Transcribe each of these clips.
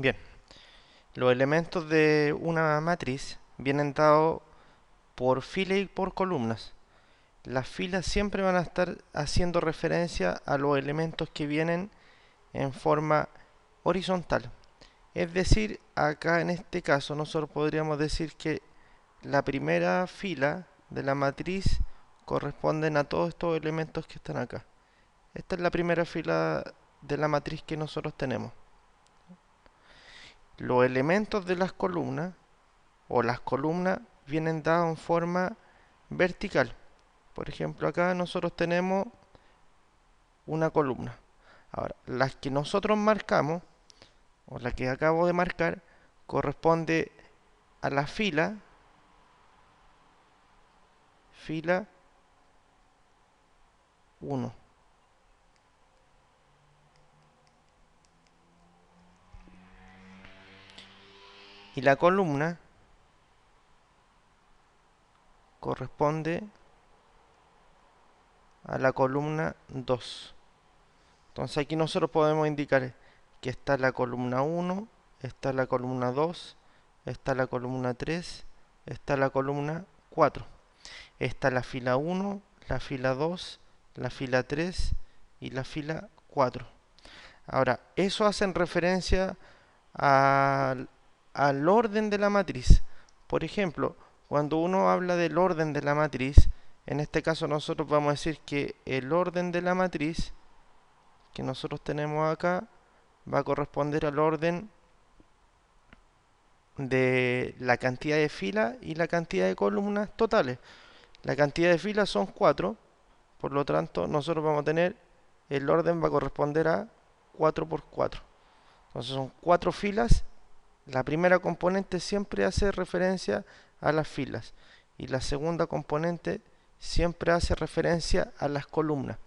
Bien, los elementos de una matriz vienen dados por filas y por columnas. Las filas siempre van a estar haciendo referencia a los elementos que vienen en forma horizontal. Es decir, acá en este caso nosotros podríamos decir que la primera fila de la matriz corresponden a todos estos elementos que están acá. Esta es la primera fila de la matriz que nosotros tenemos. Los elementos de las columnas o las columnas vienen dados en forma vertical. Por ejemplo, acá nosotros tenemos una columna. Ahora, las que nosotros marcamos, o la que acabo de marcar, corresponde a la fila 1. Y la columna corresponde a la columna 2. Entonces aquí nosotros podemos indicar que está la columna 1, está la columna 2, está la columna 3, está la columna 4. Está la fila 1, la fila 2, la fila 3 y la fila 4. Ahora, eso hacen referencia al, al orden de la matriz. Por ejemplo, cuando uno habla del orden de la matriz, en este caso nosotros vamos a decir que el orden de la matriz que nosotros tenemos acá va a corresponder al orden de la cantidad de filas y la cantidad de columnas totales. La cantidad de filas son 4, por lo tanto nosotros vamos a tener, el orden va a corresponder a 4 por 4. Entonces son 4 filas. La primera componente siempre hace referencia a las filas y la segunda componente siempre hace referencia a las columnas.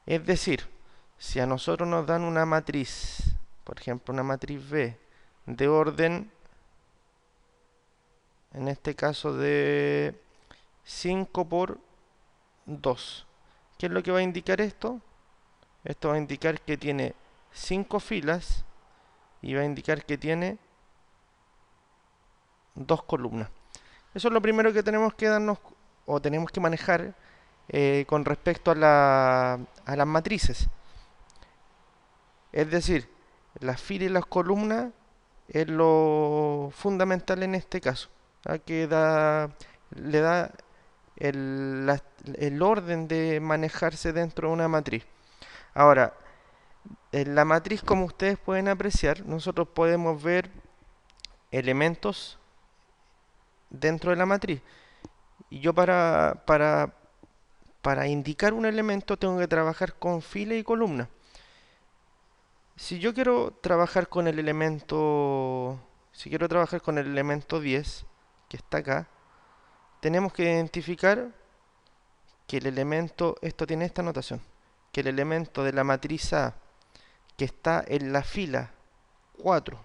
Es decir, si a nosotros nos dan una matriz, por ejemplo una matriz B, de orden, en este caso de 5 por 2, ¿qué es lo que va a indicar esto? Esto va a indicar que tiene 5 filas y va a indicar que tiene 2 columnas. Eso es lo primero que tenemos que darnos o tenemos que manejar con respecto a las matrices. Es decir, las filas y las columnas es lo fundamental en este caso, que le da el orden de manejarse dentro de una matriz. Ahora, en la matriz, como ustedes pueden apreciar, nosotros podemos ver elementos dentro de la matriz. Y yo para indicar un elemento tengo que trabajar con fila y columna. Si yo quiero trabajar con el elemento, si quiero trabajar con el elemento 10, que está acá, tenemos que identificar que el elemento, esto tiene esta notación, que el elemento de la matriz A, que está en la fila 4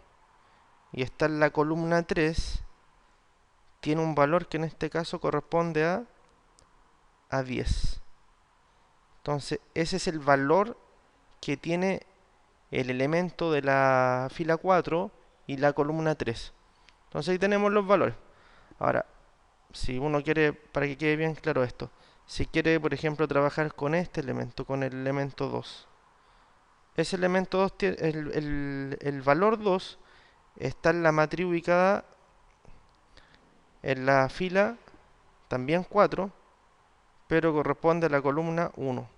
y está en la columna 3, tiene un valor que en este caso corresponde a 10. Entonces, ese es el valor que tiene el elemento de la fila 4 y la columna 3. Entonces ahí tenemos los valores. Ahora, si uno quiere, para que quede bien claro esto, si quiere, por ejemplo, trabajar con este elemento, con el elemento 2, ese elemento 2, el valor 2 está en la matriz ubicada en la fila también 4, pero corresponde a la columna 1.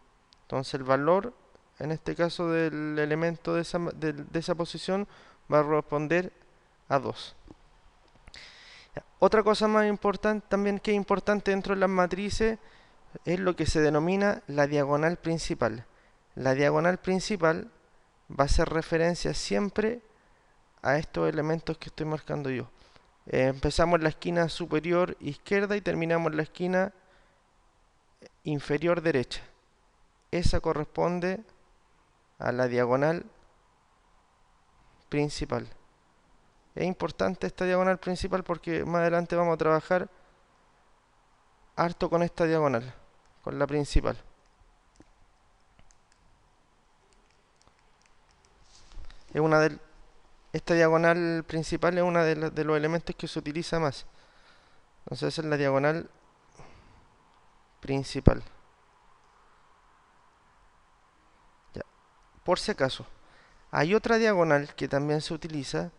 Entonces el valor, en este caso del elemento de esa posición, va a corresponder a 2. Otra cosa más importante, también que es importante dentro de las matrices, es lo que se denomina la diagonal principal. La diagonal principal va a hacer referencia siempre a estos elementos que estoy marcando yo. Empezamos en la esquina superior izquierda y terminamos en la esquina inferior derecha. Esa corresponde a la diagonal principal. Es importante esta diagonal principal porque más adelante vamos a trabajar harto con esta diagonal, con la principal. Es una esta diagonal principal es uno de los elementos que se utiliza más. Entonces esa es la diagonal principal. Ya. Por si acaso, hay otra diagonal que también se utiliza,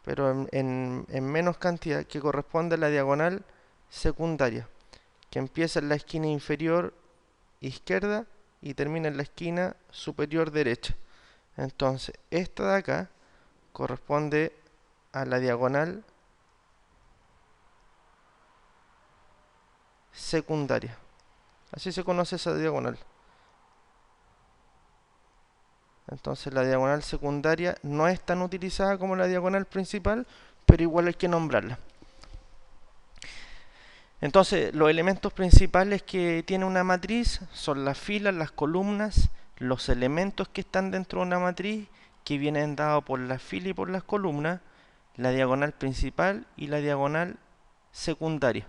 pero en menos cantidad, que corresponde a la diagonal secundaria, que empieza en la esquina inferior izquierda y termina en la esquina superior derecha. Entonces, esta de acá corresponde a la diagonal secundaria. Así se conoce esa diagonal. Entonces la diagonal secundaria no es tan utilizada como la diagonal principal, pero igual hay que nombrarla. Entonces los elementos principales que tiene una matriz son las filas, las columnas, los elementos que están dentro de una matriz, que vienen dados por las filas y por las columnas, la diagonal principal y la diagonal secundaria.